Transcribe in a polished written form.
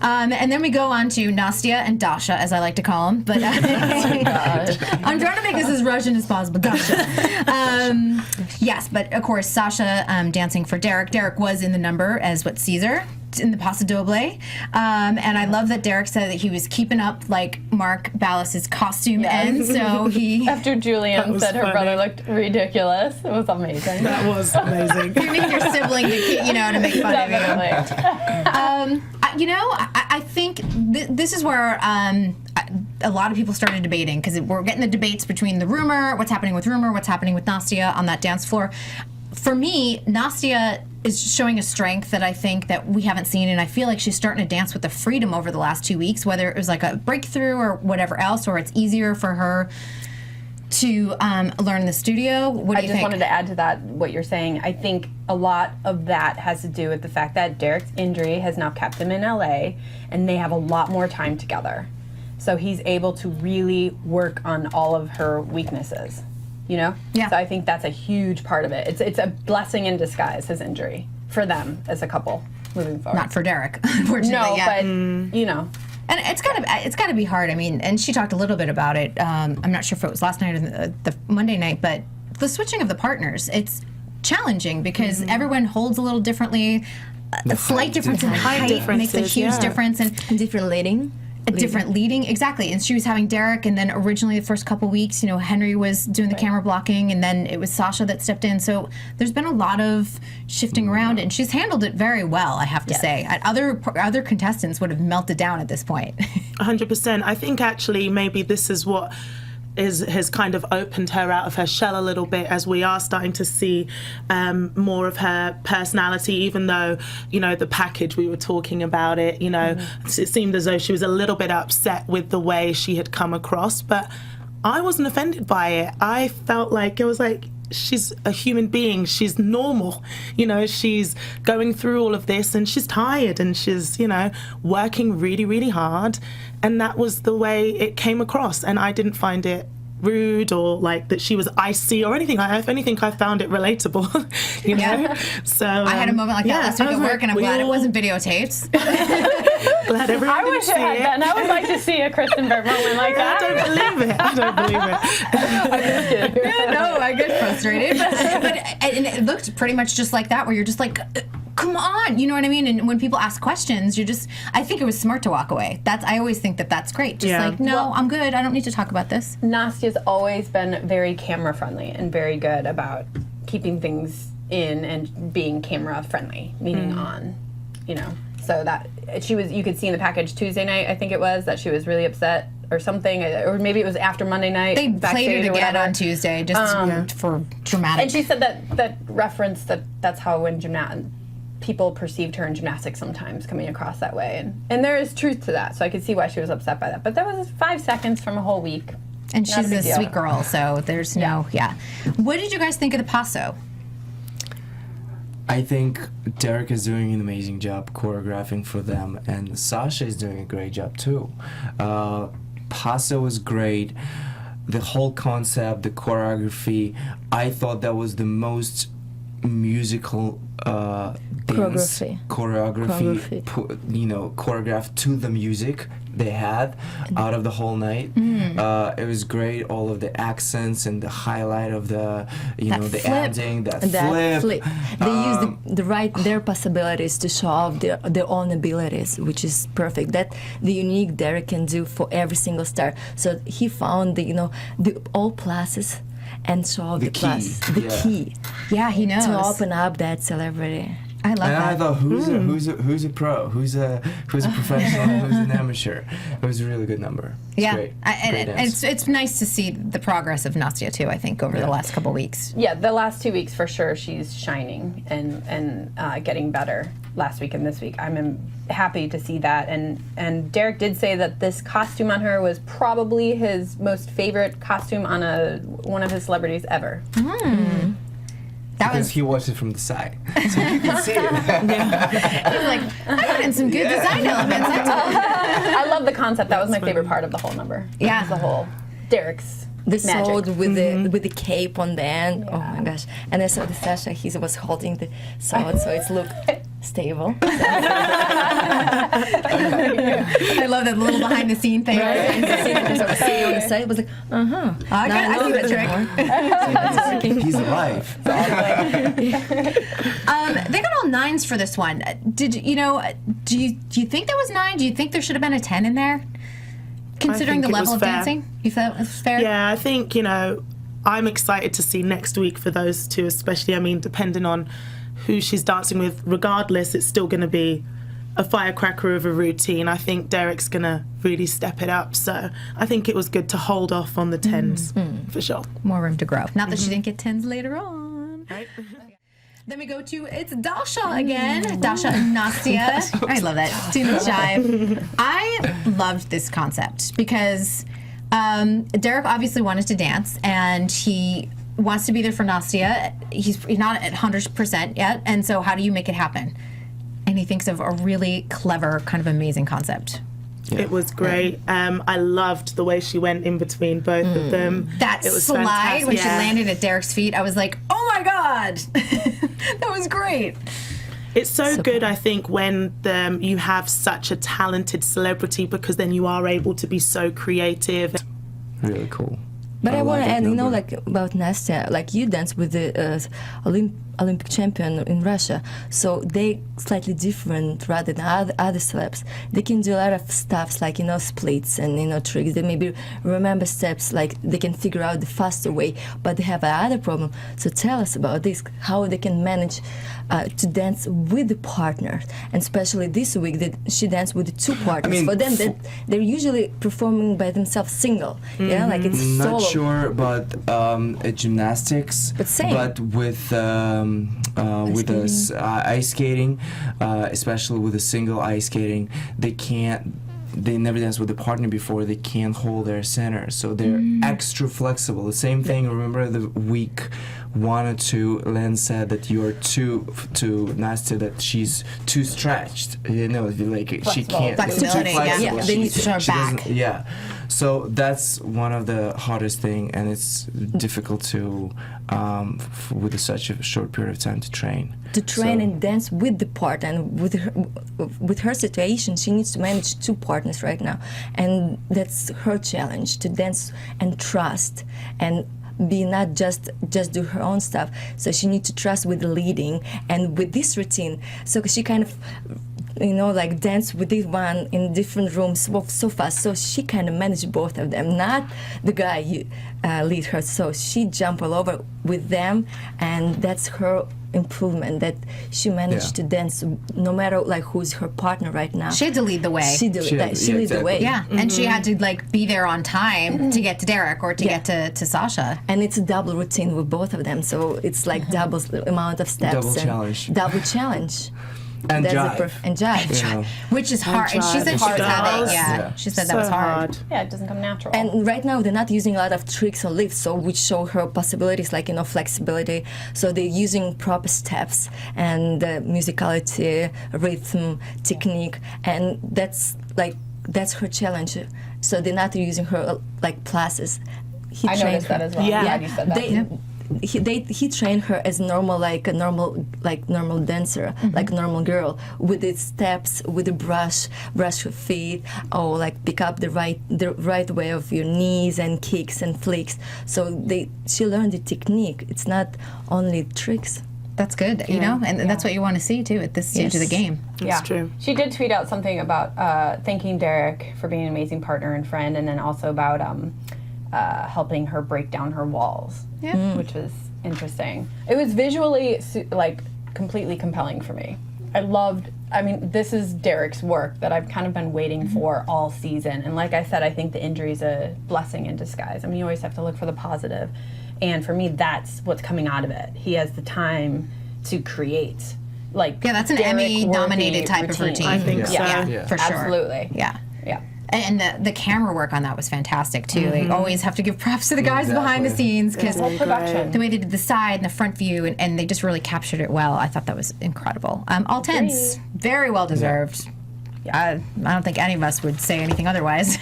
And then we go on to Nastia and Dasha, as I like to call them. But I'm trying to make this as Russian as possible. Dasha. Yes, but of course, Sasha dancing for Derek. Derek was in the number as Caesar in the Paso Doble. And I love that Derek said that he was keeping up like Mark Ballas's costume end. So he... After Julianne said her brother looked ridiculous, it was amazing. That was amazing. You need your sibling to make fun of you. I think this is where a lot of people started debating, because we're getting the debates between the rumor, what's happening with rumor, what's happening with Nastia on that dance floor. For me, Nastia is showing a strength that I think that we haven't seen, and I feel like she's starting to dance with the freedom over the last 2 weeks, whether it was like a breakthrough or whatever else, or it's easier for her to learn in the studio. What do you think? I just wanted to add to that what you're saying. I think a lot of that has to do with the fact that Derek's injury has now kept him in LA, and they have a lot more time together. So he's able to really work on all of her weaknesses. Yeah. So I think that's a huge part of it. It's a blessing in disguise, his injury, for them as a couple moving forward. Not for Derek, unfortunately. No, but And it's got to be hard. I mean, and she talked a little bit about it. I'm not sure if it was last night or the Monday night, but the switching of the partners, it's challenging because everyone holds a little differently. A slight difference in height makes a huge difference, and different leading. Different leading, exactly. And she was having Derek, and then originally the first couple weeks, Henry was doing the camera blocking, and then it was Sasha that stepped in. So there's been a lot of shifting around, and she's handled it very well, I have to say. Other contestants would have melted down at this point. 100%. I think actually maybe this is what has kind of opened her out of her shell a little bit, as we are starting to see more of her personality, even though, the package, we were talking about it, it seemed as though she was a little bit upset with the way she had come across, but I wasn't offended by it. I felt like it was like, she's a human being, she's normal, she's going through all of this and she's tired and she's, working really, really hard, and that was the way it came across, and I didn't find it rude or like that she was icy or anything. If anything, I found it relatable, So I had a moment like that last week at work, and I'm glad it wasn't videotaped. Glad everyone I wish it had been. I would like to see a Krystin Burtt moment like that. I don't believe it. No, I get frustrated. And it looked pretty much just like that, where you're just like, come on, you know what I mean? And when people ask questions, I think it was smart to walk away. I always think that's great. Just I'm good. I don't need to talk about this. Nastia's always been very camera friendly and very good about keeping things in and being camera friendly, meaning on, So that you could see in the package Tuesday night, I think it was, that she was really upset or something, or maybe it was after Monday night. They played it again on Tuesday, just for dramatic. And she said that reference that's how when people perceived her in gymnastics sometimes coming across that way, and there is truth to that. So I could see why she was upset by that. But that was 5 seconds from a whole week. And she's a sweet girl, so there's What did you guys think of the Paso? I think Derek is doing an amazing job choreographing for them, and Sasha is doing a great job too. Paso was great. The whole concept, the choreography, I thought that was the most musical dance choreography. Choreographed to the music they had out of the whole night. It was great. All of the accents and the highlight of the the ending, that flip. They use their possibilities to show off their own abilities, which is perfect. That the unique Derek can do for every single star. So he found the all pluses and show off the plus, the key. Yeah, he knows to open up that celebrity. I love that. I thought who's a pro, who's a professional, who's an amateur. It was a really good number. It's great. It's nice to see the progress of Nastia too. I think over the last couple weeks. Yeah, the last 2 weeks for sure. She's shining and getting better. Last week and this week, I'm happy to see that. And Derek did say that this costume on her was probably his most favorite costume on one of his celebrities ever. Because he watched it from the side, so you can see it. He's like, I put in some good design elements. I love the concept. That was my favorite part of the whole number. Yeah, the whole Derek's the magic. sword with the cape on the end. Yeah. Oh my gosh! And I saw the Sasha. He was holding the sword, so it looked stable. I love that little behind the scene thing. And the scene was sitting on the side. It was like, I see that trick. He's alive. They got all 9s for this one. Do you think that was 9? Do you think there should have been a 10 in there? Considering the think it level was of fair. dancing? You thought it was fair? Yeah, I think, I'm excited to see next week for those two, especially, depending on who she's dancing with. Regardless, it's still going to be a firecracker of a routine. I think Derek's going to really step it up. So I think it was good to hold off on the 10s, for sure. More room to grow. Not that she didn't get 10s later on. Right? Then we go to, it's Dasha again. Dasha and Nastia. I love that. Trio Jive. I loved this concept because Derek obviously wanted to dance and he wants to be there for Nastia. He's not at 100% yet. And so how do you make it happen? And he thinks of a really clever, kind of amazing concept. Yeah. It was great. I loved the way she went in between both of them. That it was slide fantastic. when she landed at Derek's feet, I was like, oh my God. That was great. It's so good, I think, when you have such a talented celebrity, because then you are able to be so creative. Really cool. But I want like to that add, number. about Nastia, you dance with the Olympic champion in Russia, so they slightly different rather than other celebs. They can do a lot of stuffs like, splits and, tricks. They maybe remember steps, they can figure out the faster way, but they have another problem. So tell us about this, how they can manage to dance with the partner, and especially this week that she danced with the 2 partners. For them, they're usually performing by themselves single, it's Not solo. sure, but gymnastics. But same. But with ice skating, especially with a single ice skating, they never danced with a partner before. They can't hold their center, so they're extra flexible. The same thing. Remember the week 1 or 2, Len said that you're to Nastia, that she's too stretched. She can't. Flexibility, Too flexible. yeah. They need to show her She doesn't- back. Yeah. So that's one of the hardest thing, and it's difficult to with such a short period of time to train. To train So- and dance with the partner, and with her situation, she needs to manage 2 partners right now, and that's her challenge, to dance and trust and be not just do her own stuff. So she needs to trust with the leading and with this routine. So she kind of dance with this one in different rooms so fast. So she kind of managed both of them, not the guy lead her. So she jump all over with them, and that's her improvement, that she managed to dance no matter who's her partner right now. She had to lead the way. She lead the exactly. way. Yeah, and she had to be there on time to get to Derek or to get to Sasha. And it's a double routine with both of them, so it's double amount of steps. Double and challenge. Double challenge. And That's jive. And jive. You know. Which is hard. And she jive. said she was Hard having, hours. yeah, she said that So was hard. Yeah, it doesn't come natural. And right now they're not using a lot of tricks or lifts, so which show her possibilities flexibility. So they're using proper steps and musicality, rhythm, technique, and that's her challenge. So they're not using her classes. I noticed that as well. Yeah. I'm glad you said that. He trained her as normal, a normal dancer, like a normal girl, with the steps, with the brush her feet, or pick up the right way of your knees and kicks and flicks. So she learned the technique. It's not only tricks. That's good, and that's what you want to see too at this stage of the game. Yeah, true. She did tweet out something about thanking Derek for being an amazing partner and friend, and then also about helping her break down her walls, which was interesting. It was visually completely compelling for me. This is Derek's work that I've kind of been waiting for all season, and like I said, I think the injury is a blessing in disguise. You always have to look for the positive, and for me, that's what's coming out of it. He has the time to create. That's an Emmy-nominated type of routine. I think so. Yeah. For sure. Absolutely. Yeah. Yeah. And the camera work on that was fantastic too. They always have to give props to the guys behind the Exactly. sceens, because Whole production. the way they did the side and the front view, and they just really captured it well. I thought that was incredible. All 10s, very well deserved. I don't think any of us would say anything otherwise.